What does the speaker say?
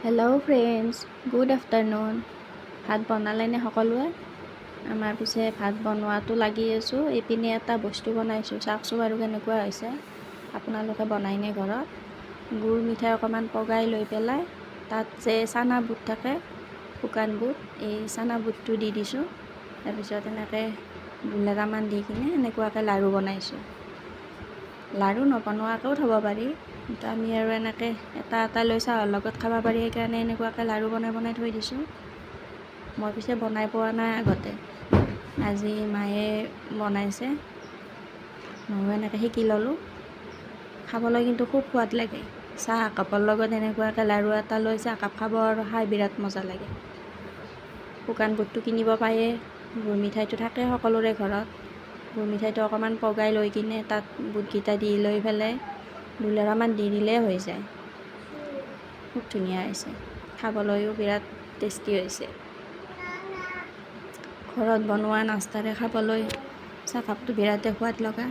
Hello' friends, good afternoon. ভাত বনালে নে সকলোৱে? আমাৰ পিছে ভাত বনোৱাটো লাগি আছোঁ। এইপিনে এটা বস্তু বনাইছোঁ, চাওকচোন আৰু কেনেকুৱা হৈছে। আপোনালোকে বনাইনে ঘৰত? গুৰ মিঠাই অকণমান পগাই লৈ পেলাই তাত যে চানা বুট থাকে, শুকান বুট, এই চানা বুটটো দি দিছোঁ। তাৰপিছত এনেকৈ দুলেৰামান দি কিনে এনেকুৱাকৈ লাড়ু বনাইছোঁ। লাড়ু নবনোৱাকৈও থ'ব পাৰি, কিন্তু আমি আৰু এনেকৈ এটা এটা লৈ চাহৰ লগত খাব পাৰি, সেইকাৰণে এনেকুৱাকৈ লাড়ু বনাই বনাই থৈ দিছোঁ। মই পিছে বনাই পোৱা নাই আগতে, আজি মায়ে বনাইছে, ময়ো এনেকৈ শিকি ল'লোঁ। খাবলৈ কিন্তু খুব সোৱাদ লাগে। চাহ একাপৰ লগত এনেকুৱাকৈ লাড়ু এটা লৈ চাহ একাপ খাব আৰু খাই বিৰাট মজা লাগে। শুকান বুটটো কিনিব পায়ে, গুৰ মিঠাইটো থাকে সকলোৰে ঘৰত। গুৰ মিঠাইটো অকণমান পগাই লৈ কিনে তাত বুটকেইটা দি লৈ পেলাই দুলেৰামান দি দিলেই হৈ যায়। খুব ধুনীয়া হৈছে, খাবলৈও বিৰাট টেষ্টি হৈছে। ঘৰত বনোৱা নাস্তাৰে খাবলৈ চাহকাপটো বিৰাটেই সোৱাদ লগা।